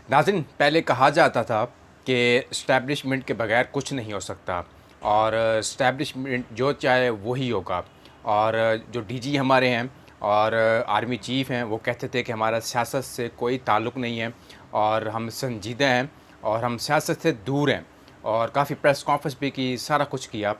नाज़रीन, पहले कहा जाता था कि इस्टेब्लिशमेंट के बगैर कुछ नहीं हो सकता और इस्टेब्लिशमेंट जो चाहे वही होगा। और जो डीजी हमारे हैं और आर्मी चीफ़ हैं, वो कहते थे कि हमारा सियासत से कोई ताल्लुक़ नहीं है और हम संजीदा हैं और हम सियासत से दूर हैं। और काफ़ी प्रेस कॉन्फ्रेंस भी की, सारा कुछ किया।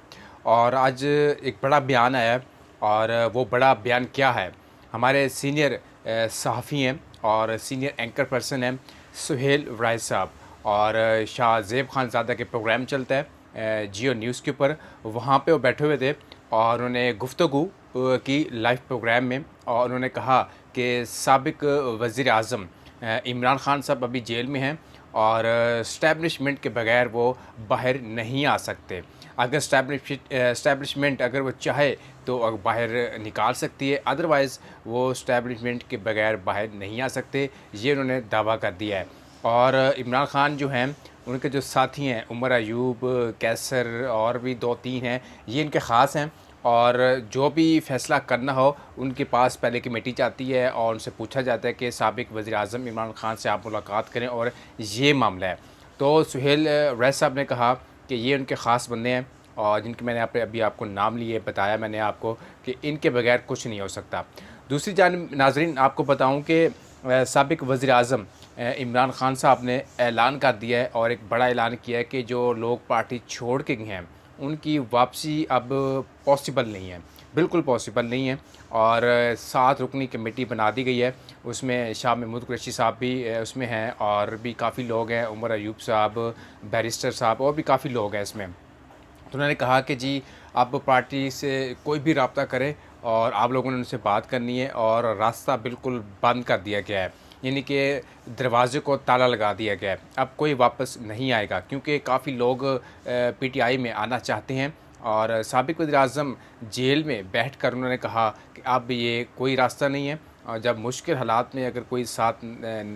और आज एक बड़ा बयान आया है और वो बड़ा बयान क्या है? हमारे सीनियर सहाफ़ी हैं और सीनियर एंकर पर्सन हैं सुहेल वराइज साहब, और शाह ज़ेब खानज़ादा के प्रोग्राम चलता है जियो न्यूज़ के ऊपर। वहाँ पे वो बैठे हुए थे और उन्होंने गुफ्तगू की लाइव प्रोग्राम में, और उन्होंने कहा कि साबिक वज़ीर आज़म इमरान खान साहब अभी जेल में हैं और इस्टेब्लिशमेंट के बगैर वो बाहर नहीं आ सकते। अगर इस्टेब्लिशमेंट अगर वो चाहे तो बाहर निकाल सकती है, अदरवाइज़ वो इस्टेब्लिशमेंट के बगैर बाहर नहीं आ सकते, ये उन्होंने दावा कर दिया है। और इमरान खान जो हैं, उनके जो साथी हैं उमर अयूब, कैसर और भी 2-3 हैं, ये इनके ख़ास हैं। और जो भी फ़ैसला करना हो उनके पास पहले कमेटी जाती है और उनसे पूछा जाता है कि साबिक वज़ीर आज़म इमरान खान से आप मुलाकात करें और ये मामला है। तो सुहेल वैस साहब ने कहा कि ये उनके ख़ास बंदे हैं और जिनके मैंने अभी आपको नाम लिए बताया मैंने आपको कि इनके बगैर कुछ नहीं हो सकता। दूसरी जानिब नाज़रीन, आपको बताऊं कि साबिक वज़ीर आज़म इमरान खान साहब ने ऐलान कर दिया है और एक बड़ा ऐलान किया है कि जो लोग पार्टी छोड़ के गए हैं उनकी वापसी अब पॉसिबल नहीं है, बिल्कुल पॉसिबल नहीं है। और 7 रुकनी कमेटी बना दी गई है, उसमें शाह महमूद कुरैशी साहब भी उसमें हैं और भी काफ़ी लोग हैं, उमर अयूब साहब, बैरिस्टर साहब और भी काफ़ी लोग हैं इसमें। तो उन्होंने कहा कि जी अब पार्टी से कोई भी रब्ता करे और आप लोगों ने उनसे बात करनी है और रास्ता बिल्कुल बंद कर दिया गया है, यानी कि दरवाजे को ताला लगा दिया गया है। अब कोई वापस नहीं आएगा क्योंकि काफ़ी लोग पीटीआई में आना चाहते हैं। और साबिक वज़ीर-ए-आज़म जेल में बैठकर उन्होंने कहा कि अब ये कोई रास्ता नहीं है और जब मुश्किल हालात में अगर कोई साथ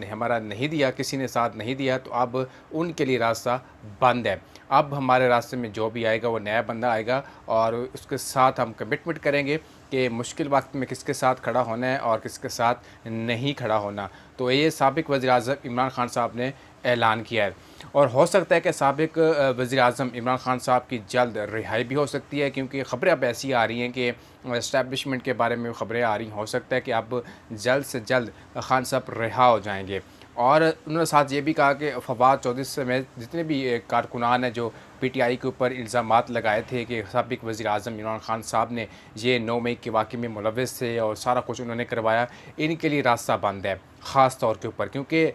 हमारा नहीं दिया, किसी ने साथ नहीं दिया, तो अब उनके लिए रास्ता बंद है। अब हमारे रास्ते में जो भी आएगा वो नया बंदा आएगा और उसके साथ हम कमिटमेंट करेंगे कि मुश्किल वक्त में किसके साथ खड़ा होना है और किसके साथ नहीं खड़ा होना। तो ये साबिक वज़ीर-ए-आज़म इमरान खान साहब ने ऐलान किया है और हो सकता है कि साबिक वज़ीर-ए-आज़म इमरान खान साहब की जल्द रिहाई भी हो सकती है, क्योंकि ख़बरें अब ऐसी आ रही हैं कि इस्टेब्लिशमेंट के बारे में ख़बरें आ रही, हो सकता है कि अब जल्द से जल्द खान साहब रिहा हो जाएंगे। और उन्होंने साथ ये भी कहा कि फवाद चौधरी समेत जितने भी कारकुनान हैं जो पीटीआई के ऊपर इल्ज़ामात लगाए थे कि साबिक वज़ीर-ए-आज़म इमरान खान साहब ने ये 9 मई के वाक़े में मुलव्वस थे और सारा कुछ उन्होंने करवाया, इनके लिए रास्ता बंद है ख़ास तौर के ऊपर, क्योंकि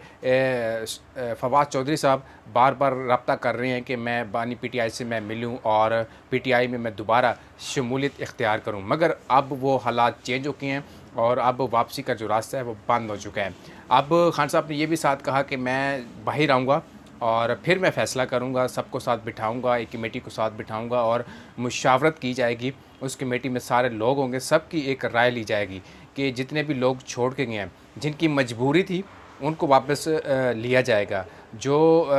फवाद चौधरी साहब बार बार रब्ता कर रहे हैं कि मैं बानी पीटीआई से मैं मिलूं और पीटीआई में मैं दोबारा शमूलियत इख्तियार करूं, मगर अब वो हालात चेंज हो गए हैं और अब वापसी का जो रास्ता है वो बंद हो चुका है। अब खान साहब ने ये भी साथ कहा कि मैं बाहर आऊँगा और फिर मैं फ़ैसला करूँगा, सबको साथ बिठाऊँगा, एक कमेटी को साथ बिठाऊँगा और मुशावरत की जाएगी। उस कमेटी में सारे लोग होंगे, सबकी एक राय ली जाएगी कि जितने भी लोग छोड़ के गए हैं, जिनकी मजबूरी थी, उनको वापस लिया जाएगा। जो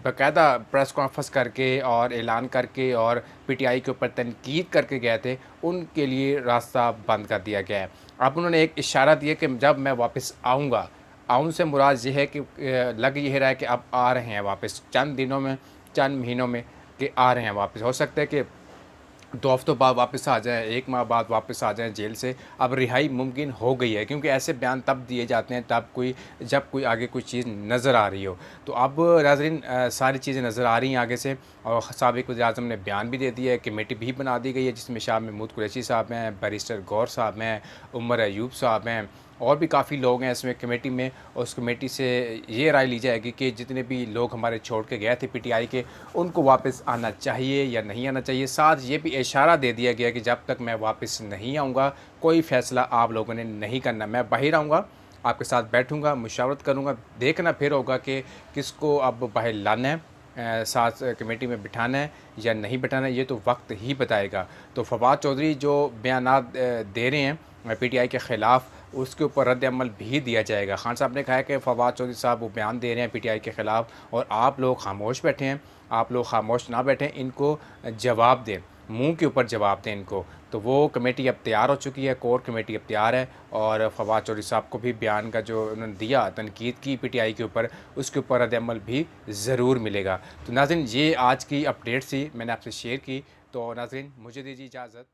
बाकायदा प्रेस कॉन्फ्रेंस करके और ऐलान करके और पीटीआई के ऊपर तनकीद करके गए थे, उनके लिए रास्ता बंद कर दिया गया है। अब उन्होंने एक इशारा दिया कि जब मैं वापस आऊँगा, आउन से मुराद ये है कि लग ये रहा है कि अब आ रहे हैं वापस, चंद दिनों में, चंद महीनों में कि आ रहे हैं वापस। हो सकता है कि 2 हफ्तों बाद वापस आ जाएँ, 1 माह बाद वापस आ जाएँ जेल से। अब रिहाई मुमकिन हो गई है, क्योंकि ऐसे बयान तब दिए जाते हैं जब कोई आगे कोई चीज़ नज़र आ रही हो। तो अब नाज़रीन सारी चीज़ें नज़र आ रही हैं आगे से, और साबिक वज़ीर-ए-आज़म ने बयान भी दे दिया है, कमेटी भी बना दी गई है जिसमें शाह महमूद कुरैशी साहब हैं, बैरिस्टर गौर साहब हैं, उमर अयूब साहब हैं और भी काफ़ी लोग हैं इसमें कमेटी में। और उस कमेटी से ये राय ली जाएगी कि जितने भी लोग हमारे छोड़ के गए थे पीटीआई के, उनको वापस आना चाहिए या नहीं आना चाहिए। साथ ये भी इशारा दे दिया गया कि जब तक मैं वापस नहीं आऊँगा, कोई फ़ैसला आप लोगों ने नहीं करना। मैं बाहर आऊँगा, आपके साथ बैठूँगा, मुशावरत करूँगा, देखना फिर होगा कि किसको अब बाहर लाना है, साथ कमेटी में बिठाना है या नहीं बिठाना है, ये तो वक्त ही बताएगा। तो फवाद चौधरी जो बयानात दे रहे हैं पीटीआई के ख़िलाफ़, उसके ऊपर रद्द-ए-अमल भी दिया जाएगा। खान साहब ने कहा है कि फवाद चौधरी साहब वो बयान दे रहे हैं पीटीआई के ख़िलाफ़ और आप लोग खामोश बैठे हैं, आप लोग खामोश ना बैठें, इनको जवाब दें। मुंह के ऊपर जवाब दें इनको। तो वो कमेटी अब तैयार हो चुकी है, कोर कमेटी अब तैयार है, और फवाद चौधरी साहब को भी बयान का जो उन्होंने दिया, तनकीद की पीटीआई के ऊपर, उसके ऊपर रद्द-ए-अमल भी ज़रूर मिलेगा। तो नाज़रीन, ये आज की अपडेट थी, मैंने आपसे शेयर की। तो नाज़रीन, मुझे दीजिए इजाज़त।